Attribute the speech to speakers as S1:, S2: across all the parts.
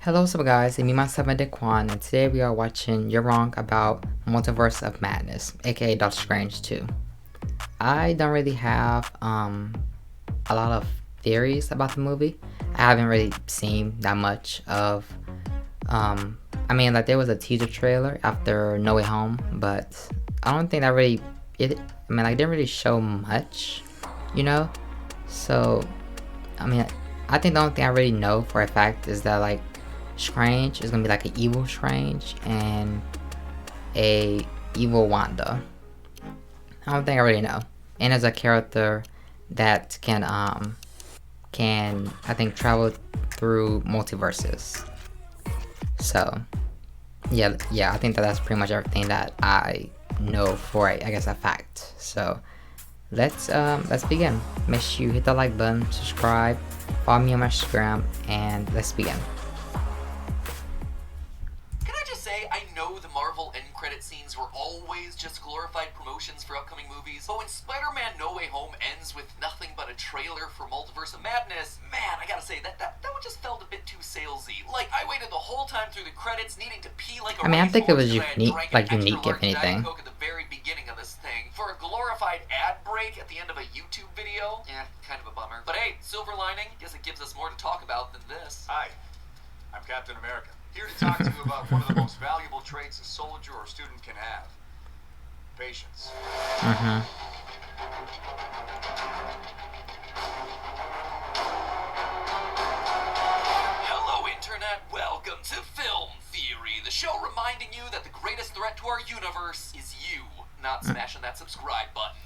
S1: Hello, what's up guys, it's me myself and Daquan, and today we are watching You're Wrong About Multiverse of Madness, aka Doctor Strange 2. I don't really have a lot of theories about the movie. I haven't really seen that much of like there was a teaser trailer after No Way Home, but I don't think that really didn't really show much, you know? So I think the only thing I really know for a fact is that like Strange is gonna be like an evil Strange and a evil Wanda. I don't think I really know. And as a character that can I think travel through multiverses. So yeah, I think that's pretty much everything that I know for I guess a fact. So let's begin. Make sure you hit the like button, subscribe, follow me on my Instagram, and let's begin.
S2: I know the Marvel end credit scenes were always just glorified promotions for upcoming movies, but when Spider-Man No Way Home ends with nothing but a trailer for Multiverse of Madness, man, I gotta say, that one just felt a bit too salesy. Like, I waited the whole time through the credits needing to pee like a
S1: I think it was
S2: unique
S1: if anything.
S2: Coke at the very beginning of this thing. For a glorified ad break at the end of a YouTube video, kind of a bummer. But hey, silver lining, guess it gives us more to talk about than this.
S3: Hi, I'm Captain America. Here to talk to you about one of the most valuable traits a soldier or student can have. Patience.
S2: Hello, Internet. Welcome to Film Theory, the show reminding you that the greatest threat to our universe is you. Not smashing that subscribe button.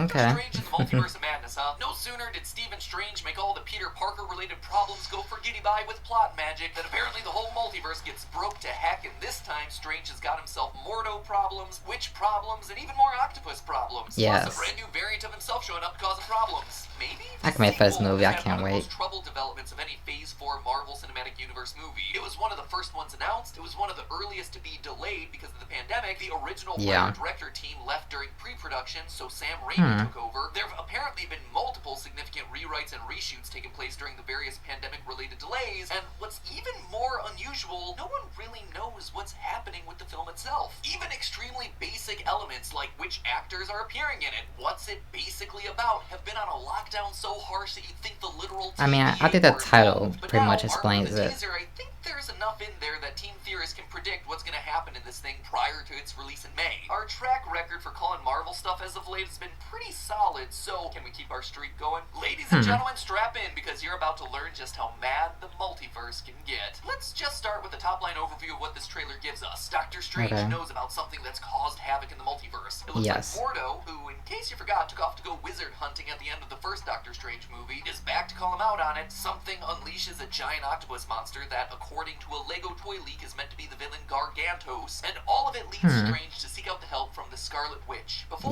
S1: Okay.
S2: Strange in the Multiverse of Madness, huh? No sooner did Stephen Strange make all the Peter Parker-related problems go forgetty by with plot magic than apparently the whole multiverse gets broke to heck, and this time Strange has got himself Mordo problems, witch problems, and even more octopus problems.
S1: Yes.
S2: Plus a brand new variant of himself showing up causing problems. Maybe?
S1: I can make this movie, I can't wait.
S2: One of the most troubled developments of any Phase 4 Marvel Cinematic Universe movie. It was one of the first ones announced. It was one of the earliest to be delayed because of the pandemic. The original writer-director team left during pre-production, so Sam Raimi took over. There have apparently been multiple significant rewrites and reshoots taking place during the various pandemic-related delays, and what's even more unusual, no one really knows what's happening with the film itself. Even extremely basic elements like which actors are appearing in it, what's it basically about, have been on a lockdown so harsh that you'd think the literal
S1: I think the title pretty much explains it.
S2: I think there's enough in there that Team Theorists can predict what's going to happen in this thing prior to its release in May. Our track record for calling Marvel stuff as of late has been pretty solid, so can we keep our streak going? Ladies and gentlemen, strap in because you're about to learn just how mad the multiverse can get. Let's just start with the top-line overview of what this trailer gives us. Doctor Strange knows about something that's caused havoc in the multiverse. It looks like Mordo, who, in case you forgot, took off to go wizard hunting at the end of the first Doctor Strange movie, is back to call him out on it. Something unleashes a giant octopus monster that, according to a Lego toy leak, is meant to be the villain Gargantos, and all of it leads Strange to seek out the help from the Scarlet Witch. Before,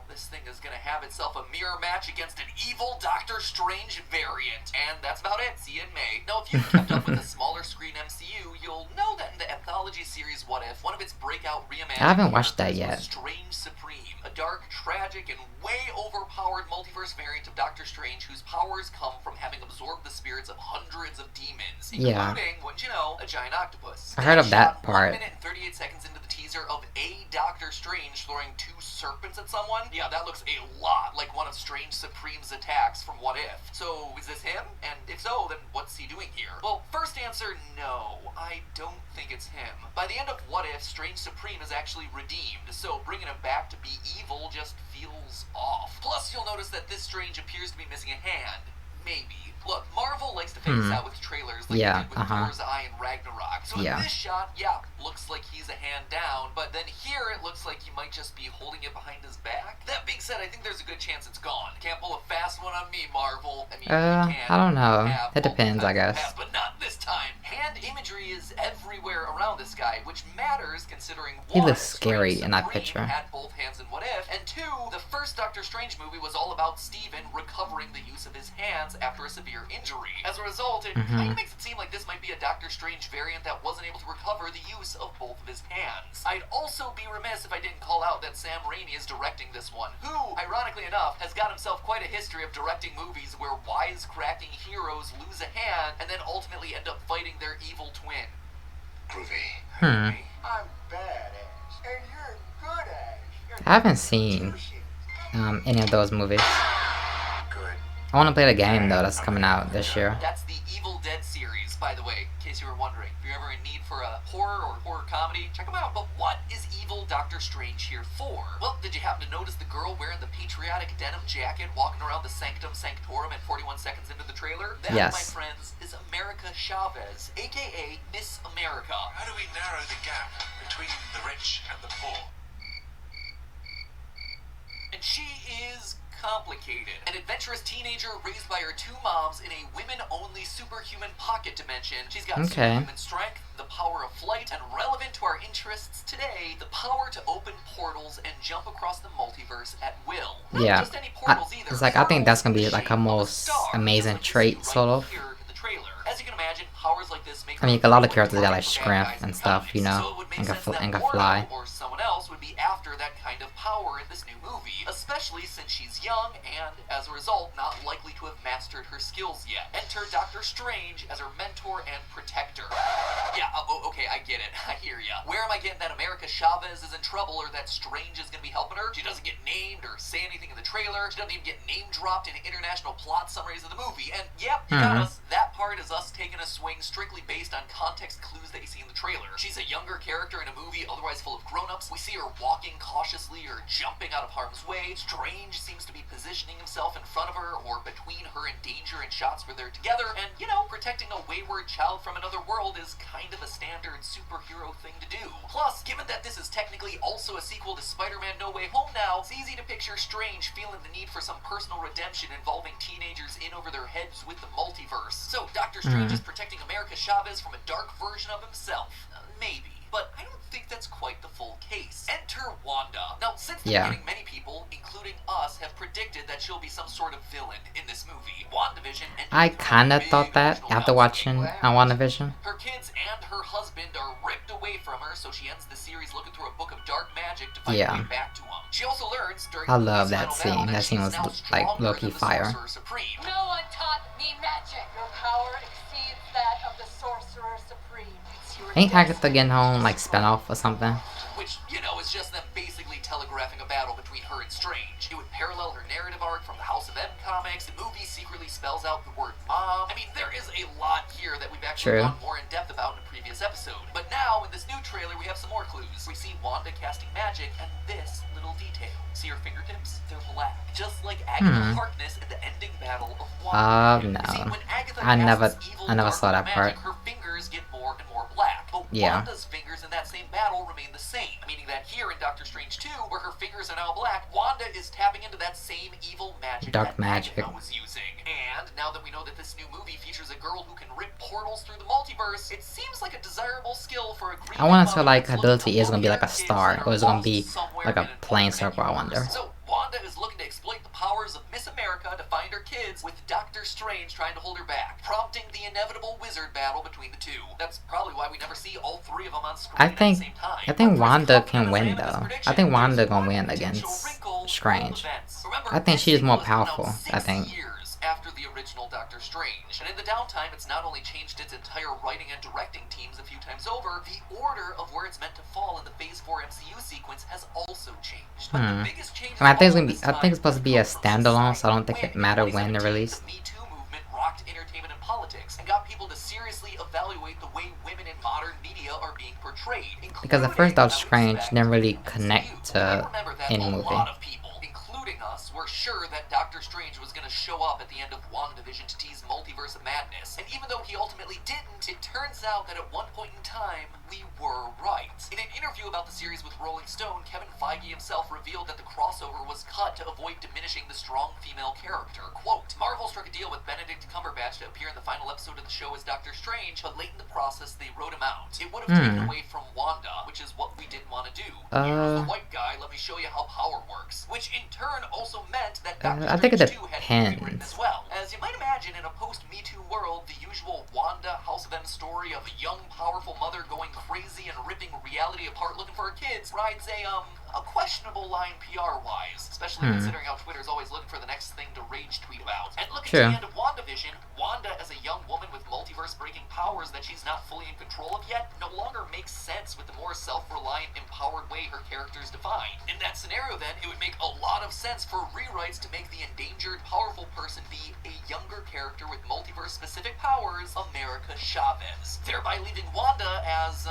S2: this thing is gonna have itself a mirror match against an evil Doctor Strange variant. And that's about it. See you in May. Now, if you've kept up with the smaller screen MCU, you'll know that in the anthology series What If, one of its breakout reimagined
S1: I haven't watched that yet.
S2: Strange Supreme, a dark, tragic, and way overpowered multiverse variant of Doctor Strange whose powers come from having absorbed the spirits of hundreds of demons, including, wouldn't you know, a giant octopus.
S1: I heard of that part.
S2: 1 minute and 38 seconds into the teaser of a Doctor Strange throwing 2 serpents at someone? Yeah, that looks a lot like one of Strange Supreme's attacks from What If. So, is this him? And if so, then what's he doing here? Well, first answer, no. I don't think it's him. By the end of What If, Strange Supreme is actually redeemed, so bringing him back to be evil just feels off. Plus, you'll notice that this Strange appears to be missing a hand. Maybe. Look, Marvel likes to fake this out with trailers like they did with Thor's Eye and Ragnarok. So in this shot, looks like he's a hand down, but then here it looks like he might just be holding it behind his back. That being said, I think there's a good chance it's gone. Can't pull a fast one on me, Marvel. I mean, you can.
S1: I don't know. It depends, I guess.
S2: Past, but not this time. Hand imagery is everywhere around this guy, which matters considering
S1: he
S2: one,
S1: looks scary in that picture.
S2: Had both hands in What If, and 2, the first Doctor Strange movie was all about Steven recovering the use of his hands after a severe injury. As a result, it kind of makes it seem like this might be a Doctor Strange variant that wasn't able to recover the use of both of his hands. I'd also be remiss if I didn't call out that Sam Raimi is directing this one, who, ironically enough, has got himself quite a history of directing movies where wisecracking heroes lose a hand and then ultimately end up fighting their evil twin
S1: Hmm.
S3: I'm badass, and you're good ass.
S1: I haven't seen any of those movies.
S3: Good.
S1: I want to play the game though. That's coming out this year.
S2: That's the Evil Dead series, by the way, in case you were wondering. If you're ever in need for a horror or horror comedy, check them out. But what is Evil Doctor Strange here for? Well, did you happen to notice the girl wearing the patriotic denim jacket walking around the Sanctum Sanctorum at 41 seconds into the trailer? That,
S1: Yes.
S2: my friends, is America Chavez, aka Miss America.
S3: How do we narrow the gap between the rich and the poor?
S2: And she is complicated. An adventurous teenager raised by her two moms in a women-only superhuman pocket dimension. She's got superhuman strength, the power of flight, and relevant to our interests today, the power to open portals and jump across the multiverse at will. Not
S1: Yeah.
S2: just any portals either.
S1: It's like I think that's gonna be
S2: Portals
S1: like
S2: in the
S1: a
S2: shape of
S1: most
S2: star,
S1: amazing
S2: just like
S1: trait,
S2: we see
S1: sort
S2: right
S1: of.
S2: here in the trailer. As you can imagine, powers like this make
S1: I mean,
S2: her
S1: a lot of
S2: really
S1: characters got like
S2: target bad
S1: strength
S2: guys
S1: and
S2: in
S1: stuff, you
S2: comics.
S1: know,
S2: So it would make
S1: and can
S2: sense that
S1: and can
S2: Mordo
S1: fly.
S2: or someone else would be after that kind of power in this new movie, especially since she's young and, as a result, not likely to have mastered her skills yet. Enter Doctor Strange as her mentor and protector. Yeah, okay, I get it. I hear ya. Where am I getting that America Chavez is in trouble or that Strange is gonna be helping her? She doesn't get named or say anything in the trailer. She doesn't even get name dropped in international plot summaries of the movie. And yep, you got us. That part is us taking a swing strictly based on context clues that you see in the trailer. She's a younger character in a movie otherwise full of grown-ups. We see her walking cautiously or jumping out of harm's way. Strange seems to be positioning himself in front of her or between her and danger in shots where they're together. And, you know, protecting a wayward child from another world is kind of a standard superhero thing to do. Plus, given that this is technically also a sequel to Spider-Man No Way Home now, it's easy to picture Strange feeling the need for some personal redemption involving teenagers in over their heads with the multiverse. So, Doctor Strange is protecting America Chavez from a dark version of himself. Maybe. But I don't think that's quite the full case. Enter Wanda. Now, since the beginning, many people, including us, have predicted that she'll be some sort of villain in this movie. WandaVision ended
S1: I
S2: with
S1: kind of
S2: big
S1: thought that
S2: emotional
S1: after
S2: downswing.
S1: watching WandaVision.
S2: Her kids and her husband are ripped away from her, so she ends the series looking through a book of dark magic to find her way back to him. She also learns during
S1: I
S2: the
S1: love
S2: movie's
S1: that
S2: final
S1: scene.
S2: battle
S1: That scene
S2: she's
S1: was
S2: now
S1: like
S2: stronger
S1: low-key
S2: than the
S1: fire.
S2: Sorcerer Supreme.
S4: No one taught me magic. Your power exceeds that of the Sorcerer Supreme. It's your
S1: Ain't Agatha
S4: destiny.
S1: getting home like spinoff or something?
S2: Which, you know, is just them basically telegraphing a battle between her and Strange. It would parallel her narrative arc from the House of M comics. The movie secretly spells out the word mom. I mean, there is a lot here that we've actually gone more in depth about in a previous episode. But now, in this new trailer, we have some more clues. We see Wanda casting magic, and this little detail. See her fingertips? They're black. Just like Agatha Harkness in the ending battle of Wanda.
S1: No.
S2: See, when Agatha
S1: I never
S2: casts evil,
S1: saw
S2: dark
S1: that
S2: magic,
S1: part.
S2: her fingers get more and more black. But Wanda's fingers in that same battle remain the same, meaning that here in Doctor Strange 2, where her fingers are now black, Wanda is tapping into that same evil magic
S1: Dark
S2: that
S1: magic.
S2: Agatha was using. And now that we know that this new movie features a girl who can rip portals through the multiverse, it seems like a desirable skill for a green
S1: I wonder
S2: mother
S1: like
S2: that's
S1: her
S2: looking
S1: ability
S2: to
S1: is gonna be like a
S2: warrior kids
S1: star,
S2: that
S1: or
S2: are
S1: is it gonna
S2: lost
S1: be
S2: somewhere
S1: like
S2: in
S1: a
S2: an
S1: plane
S2: alternate
S1: circle, I
S2: universe.
S1: wonder.
S2: So Wanda is looking to exploit the powers of Miss America to find her kids, with Doctor Strange trying to hold her back, prompting the inevitable wizard battle between the two. That's probably why we never see all three of them on screen
S1: I
S2: at the
S1: think
S2: same time.
S1: I think
S2: But
S1: Wanda
S2: as
S1: can win
S2: confident as I am in this
S1: though. I
S2: prediction,
S1: think Wanda
S2: there's
S1: gonna
S2: one
S1: win
S2: potential
S1: against
S2: wrinkle to
S1: Strange.
S2: all events. Remember,
S1: I think
S2: this
S1: she is more
S2: sequel has been
S1: powerful,
S2: out 6
S1: I think.
S2: years after the original Doctor Strange. And in the downtime, it's not only changed its entire writing and directing teams a few times over, the order of where it's meant to fall in the Phase 4 MCU sequence has also changed. But the biggest change
S1: I think it's gonna
S2: of
S1: be.
S2: all
S1: I think it's supposed to be a
S2: this time
S1: standalone, so I don't
S2: comes
S1: think
S2: from
S1: it matter when they're
S2: 2017,
S1: released.
S2: The Me Too movement rocked entertainment and politics and got people to seriously evaluate the way women in modern media are being portrayed.
S1: Because the first
S2: including,
S1: Doctor
S2: I would
S1: Strange
S2: expect,
S1: didn't really
S2: MCU.
S1: connect
S2: I
S1: to
S2: remember that
S1: any
S2: a
S1: movie.
S2: lot of people, including us, were sure that Doctor Strange was going to show up at the end of WandaVision to tease Multiverse of Madness. And even though he ultimately didn't, it turns out that at one point in time, we were right. In an interview about the series with Rolling Stone, Kevin Feige himself revealed that the crossover was cut to avoid diminishing the strong female character. Quote, Marvel struck a deal with Benedict Cumberbatch to appear in the final episode of the show as Doctor Strange, but late in the process, they wrote him out. It would have taken away from Wanda, which is what we didn't want to do. Here's the white guy, let me show you how power works. Which in turn also meant that Doctor
S1: I think it
S2: Strange 2 had
S1: depends.
S2: as well. As you might imagine, in a post-Me Too world, the usual Wanda House of M story of a young, powerful mother going crazy and ripping reality apart looking for her kids rides a questionable line PR-wise, especially considering how Twitter's always looking for the next thing to rage tweet about. And look at the end of WandaVision, Wanda as a young woman with multiverse-breaking powers that she's not fully in control of yet no longer makes sense with the more self-reliant, empowered way her character's defined. In that scenario, then, it would make a lot of sense for rewrites to make the endangered, powerful person be a younger character with multiverse-specific powers, America Chavez, thereby leaving Wanda as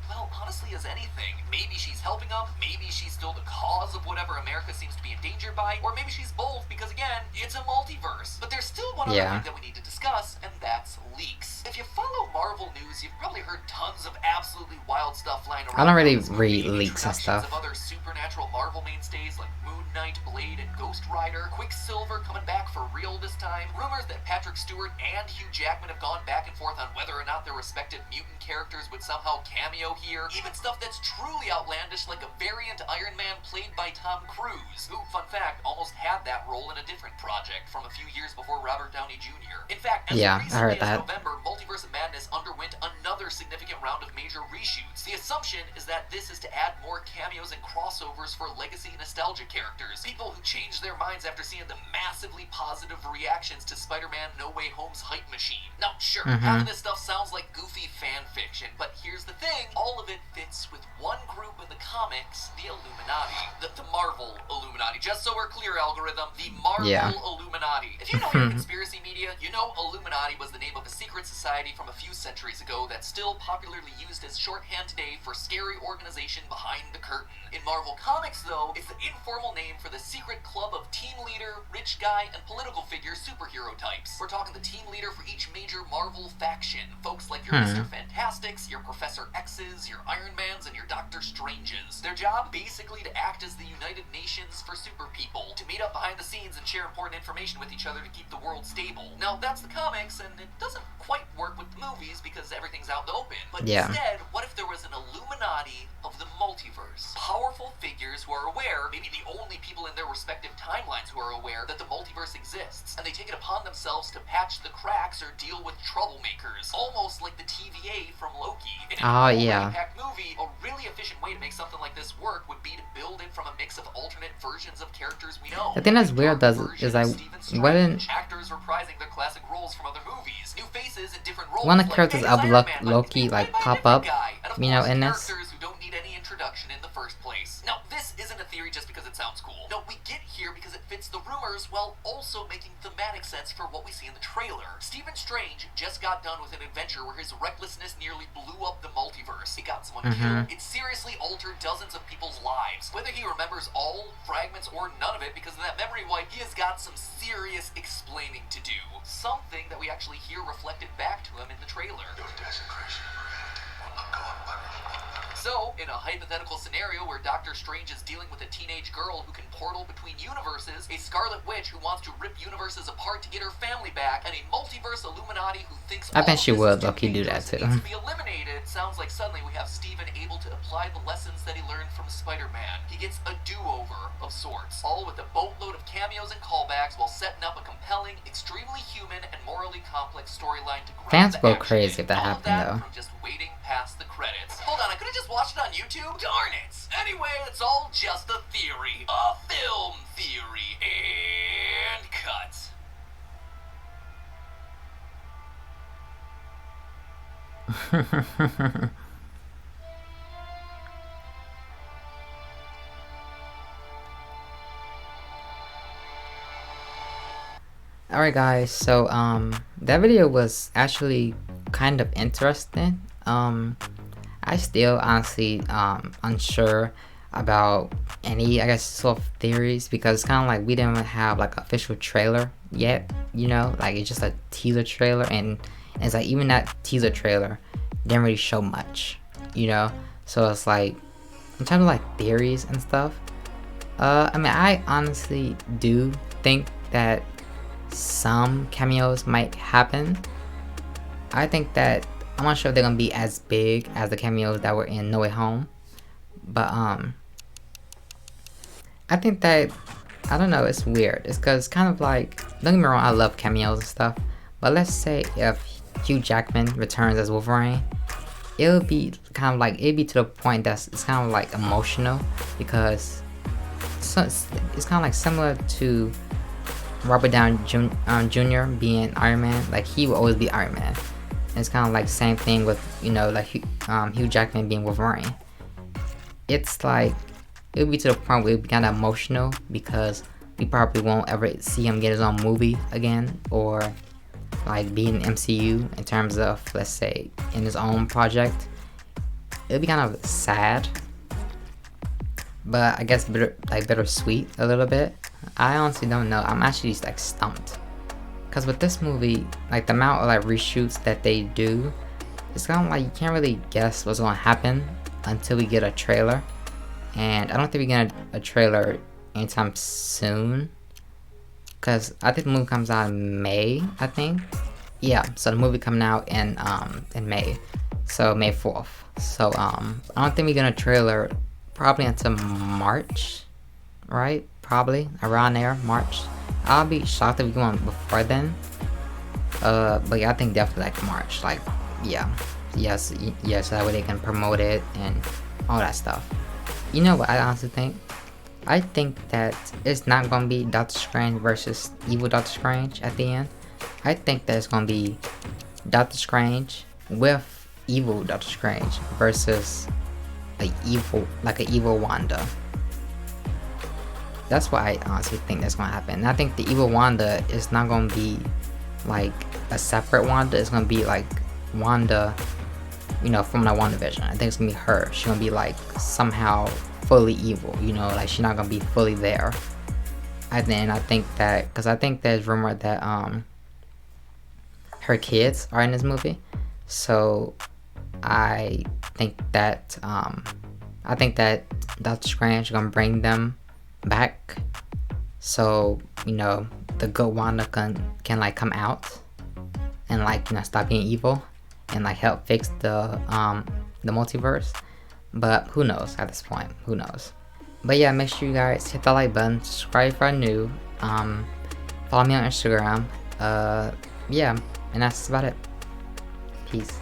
S2: well, honestly, as anything. Maybe she's helping them, maybe she's still the cause of whatever America seems to be endangered by, or maybe she's both, because again, it's a multiverse. But there's still one other thing that we need to discuss, and that's leaks. If you follow Marvel news, you've probably heard tons of absolutely wild stuff flying around.
S1: I don't really read leaks and stuff.
S2: Of other supernatural Marvel mainstays like Moon Knight, Blade, and Ghost Rider, Quicksilver coming back for real this time, rumors that Patrick Stewart and Hugh Jackman have gone back and forth on whether or not their respective mutant characters would somehow cameo here, even stuff that's truly outlandish like a variant Iron Man played by Tom Cruise, who, fun fact, almost had that role in a different project from a few years before Robert Downey Jr. In fact, as recently as November, Multiverse of Madness underwent another significant round of major reshoots. The assumption is that this is to add more cameos and crossovers for legacy nostalgia characters, people who changed their minds after seeing the massively positive reactions to Spider-Man No Way Home's hype machine. Now, sure, half of this stuff sounds like goofy fan fiction, but here's the thing, all of it fits with one group in the comics, the Illuminati. The Marvel Illuminati. Just so we're clear, algorithm, the Marvel Illuminati. If you know your conspiracy media, you know Illuminati was the name of a secret society from a few centuries ago that's still popularly used as shorthand today for scary organization behind the curtain. In Marvel Comics, though, it's the informal name for the secret club of team leader, rich guy, and political figure superhero types. We're talking the team leader for each major Marvel faction. Folks like your Mr. Fantastics, your Professor X's, your Iron Mans, and your Doctor Stranges. Their job, basically to act as the United Nations for super people, to meet up behind the scenes and share important information with each other to keep the world stable. Now, that's the comics, and it doesn't quite work with the movies because everything's out in the open. But instead, what if there was an Illuminati of the multiverse? Powerful figures who are aware, maybe the only people in their respective timelines who are aware, that the multiverse exists, and they take it upon themselves to patch the cracks or deal with troublemakers, almost like the TVA from Loki. In an impact movie, a really efficient way to make something like this work would be to build it from a mix of alternate versions of characters we know.
S1: The thing that's weird is like,
S2: actors reprising their classic roles from other movies, new faces in different roles.
S1: One of the characters of Loki like pop up, you know, in this.
S2: Who don't need any introduction in the first place. Now, this isn't a theory just because it sounds cool. No, we get here because it fits the rumors while also making thematic sense for what we see in the trailer. Stephen Strange just got done with an adventure where his recklessness nearly blew up the multiverse. He got someone killed. It seriously altered dozens of people's lives. Whether he remembers all fragments or none of it because of that memory wipe, he has got some serious explaining to do. Something that we actually hear reflected back to him in the trailer. So, in a hypothetical scenario where Doctor Strange is dealing with a teenage girl who can portal between universes, a Scarlet Witch who wants to rip universes apart to get her family back, and a multiverse Illuminati who thinks
S1: I think she would low-key do that too.
S2: To be eliminated, sounds like suddenly we have Steven able to apply the lessons that he learned from Spider-Man. He gets a do-over of sorts, all with a boatload of cameos and callbacks while setting up a compelling, extremely human, and morally complex storyline to grab
S1: fans
S2: the
S1: go
S2: action.
S1: crazy if that
S2: All
S1: happened though.
S2: From just waiting past the credits. Hold on, I could have just watched it on YouTube? Darn it! Anyway, it's all just a theory. A film theory. And cut.
S1: Alright guys, so that video was actually kind of interesting. I still honestly unsure about any, I guess, sort of theories, because it's kind of like we didn't have like an official trailer yet, you know, like it's just a teaser trailer, and it's like even that teaser trailer didn't really show much, you know. So it's like, in terms of like theories and stuff, I mean, I honestly do think that some cameos might happen. I think that I'm not sure if they're gonna be as big as the cameos that were in No Way Home, but I think that I don't know, it's weird. It's cause kind of like, don't get me wrong, I love cameos and stuff, but let's say if Hugh Jackman returns as Wolverine, it'll be kind of like, it'll be to the point that's it's kind of like emotional, because it's kind of like similar to Robert Downey Jr. being Iron Man. Like, he will always be Iron Man. And it's kind of like the same thing with, you know, like Hugh Jackman being Wolverine. It's like, it'll be to the point where it'll be kind of emotional, because we probably won't ever see him get his own movie again, or like be in the MCU in terms of, let's say, in his own project. It'll be kind of sad, but I guess bittersweet a little bit. I honestly don't know. I'm actually just like stumped, because with this movie, like the amount of like reshoots that they do, it's kind of like you can't really guess what's gonna happen until we get a trailer. And I don't think we're gonna get a trailer anytime soon, because I think the movie comes out in May, I think. Yeah, so the movie coming out in May, so May 4th. So I don't think we're gonna trailer probably until March, right? Probably around there, March. I'll be shocked if we're going before then. But yeah, I think definitely like March. Like, yeah, yes, that way they can promote it and all that stuff. You know what I honestly think? I think that it's not gonna be Doctor Strange versus evil Doctor Strange at the end. I think that it's gonna be Doctor Strange with evil Doctor Strange versus an evil Wanda. That's what I honestly think that's gonna happen. And I think the evil Wanda is not gonna be like a separate Wanda. It's gonna be like Wanda, you know, from the WandaVision. I think it's gonna be her. She's gonna be like somehow fully evil, you know, like she's not gonna be fully there. I think that, because I think there's rumor that her kids are in this movie, so I think that Doctor Strange is gonna bring them back, so you know the good Wanda can like come out and like, you know, stop being evil and like help fix the multiverse. But who knows at this point? Who knows? But yeah, make sure you guys hit the like button, subscribe if you're new, follow me on Instagram. Yeah, and that's about it. Peace.